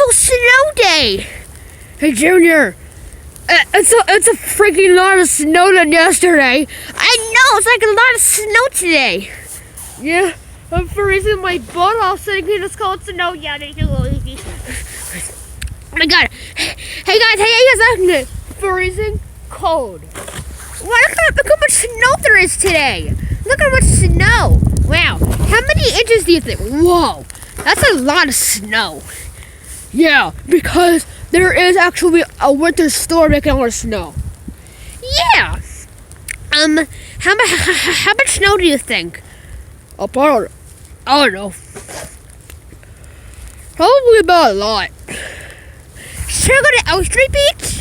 beautiful snow day. Hey, Junior. It's a freaking lot of snow than yesterday. I know, it's like a lot of snow today. Yeah, I'm freezing my butt off sitting in this cold snow. Yeah, Oh my god. Hey guys, freezing cold. look how much snow there is today. Look how much snow. Wow. How many inches do you think? Whoa. That's a lot of snow. Yeah, because there is actually a winter storm making all the snow. Yeah. How much snow do you think? I don't know. Probably about a lot. Should I go to Elm Street Beach?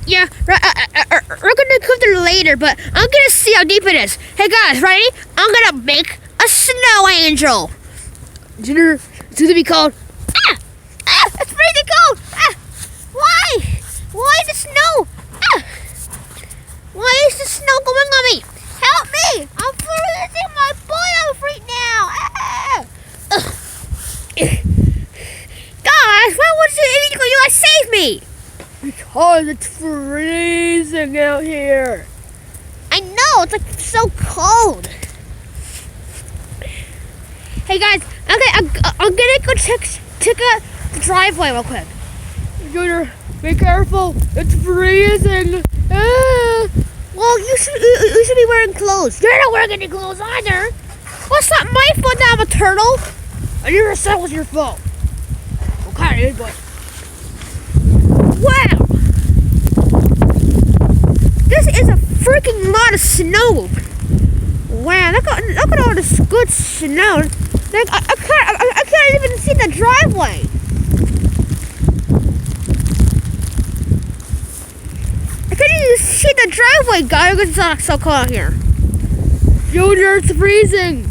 Yeah, we're gonna come there later, but I'm gonna see how deep it is. Hey guys, ready? I'm gonna make a snow angel. Junior, it's gonna be called. It's freezing cold. Why? Why the snow? Why is the snow going on me? Help me! I'm freezing my butt off right now. Guys, why was it illegal? You guys save me! Because it's freezing out here. I know, it's like so cold. Hey guys, okay, I'm gonna go check the driveway real quick. Junior, be careful. It's freezing. Well, you should be wearing clothes. You're not wearing any clothes either. Well, it's not my fault that I'm a turtle. I never said it was your fault. Okay, but. Wow! This is a freaking lot of snow. Wow, look at all this good snow. Like, I can't even see the driveway. I can't even see the driveway, guys. It's so cold out here. Junior, it's freezing.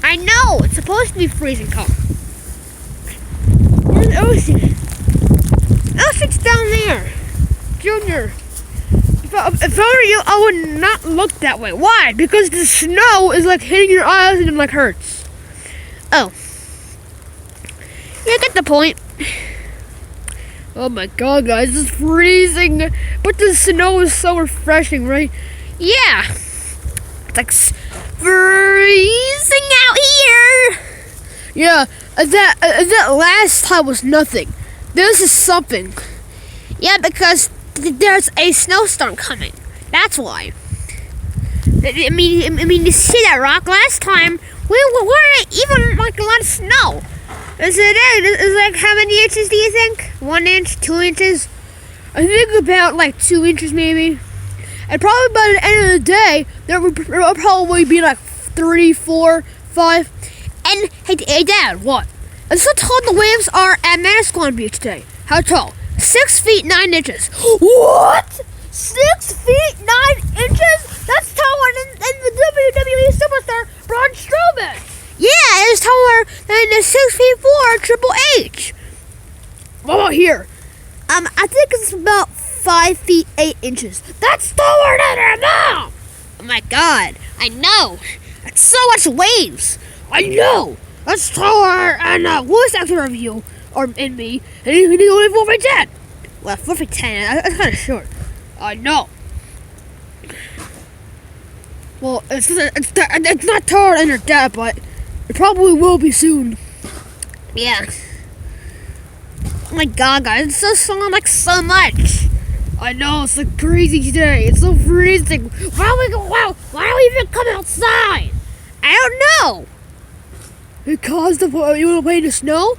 I know, it's supposed to be freezing cold. Where's the ocean? Ocean's down there. Junior, if I were you, I would not look that way. Why? Because the snow is like hitting your eyes and it like hurts. Oh. You get the point. Oh my god, guys, it's freezing. But the snow is so refreshing, right? Yeah. It's like freezing out here. Yeah, that last time was nothing. This is something. Yeah, because there's a snowstorm coming. That's why. I mean, you see that rock? Last time we weren't even like a lot of snow. It's like how many inches do you think? 1 inch, 2 inches? I think about like 2 inches maybe. And probably by the end of the day, there will probably be like 3, 4, 5. And hey, Dad, What? and so tall the waves are at Manasquan Beach today. How tall? 6 feet 9 inches. What? 6 feet 9 inches? That's taller than the WWE superstar Braun Strowman. Yeah, it's taller than the 6'4" Triple H. What about here? I think it's about 5 feet 8 inches. That's taller than her mom. Oh my God, I know. That's so much waves. I know. That's taller and voice actor of you or in me, and you can do only 4 feet 10. Well, 4 feet 10. That's kind of short. I know. Well, it's not taller than her dad, but it probably will be soon. Yeah. Oh my God, guys, it's so like so much. I know, it's like crazy today. It's so freezing. Why do we even come outside? I don't know. Because you want to play in the snow?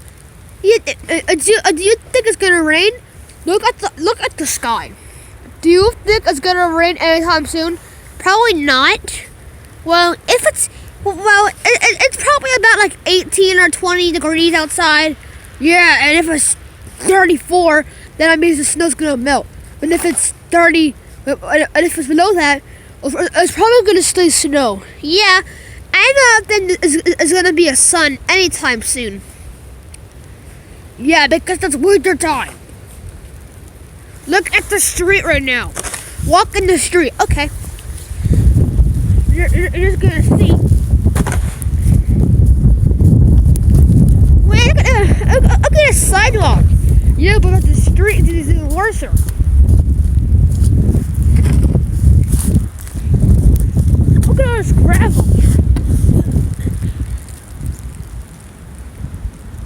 Do you think it's gonna rain? Look at the sky. Do you think it's gonna rain anytime soon? Probably not. Well, it's probably about like 18 or 20 degrees outside. Yeah, and if it's 34, then that means the snow's gonna melt. But if it's 30, and if it's below that, it's probably gonna stay snow. Yeah, I don't think it's gonna be a sun anytime soon. Yeah, because it's winter time. Look at the street right now. Walk in the street. Okay. you're just gonna see. Wait, look at a sidewalk. Yeah, but the street is even worse. Look at all this gravel here.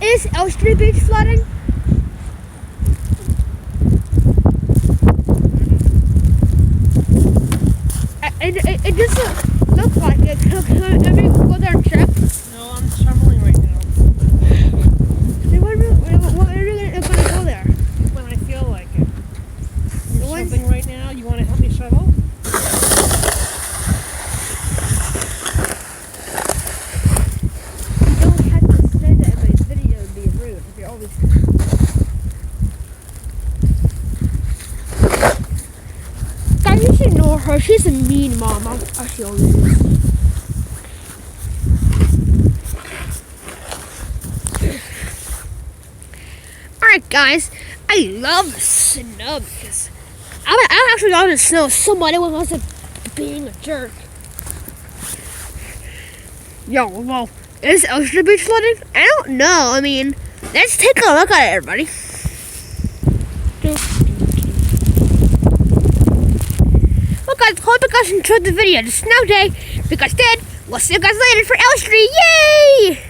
Is Elm Street Beach flooding? It doesn't look like it. Can we go there and check? No, I'm shoveling right now. Then when are you going to go there? When I feel like it. You're When- shoveling right now? You want to help me shovel? You don't have to say that in my video and be rude. If you're always Guys, you should ignore her. She's a mean mom. She always is. Alright, guys. I love the snow because I actually love the snow. Somebody wasn't being a jerk. Yo, well, is Elm Street Beach flooding? I don't know. I mean, let's take a look at it, everybody. Well, guys, hope you guys enjoyed the video. The snow day. If you guys did, we'll see you guys later for Elm Street. Yay!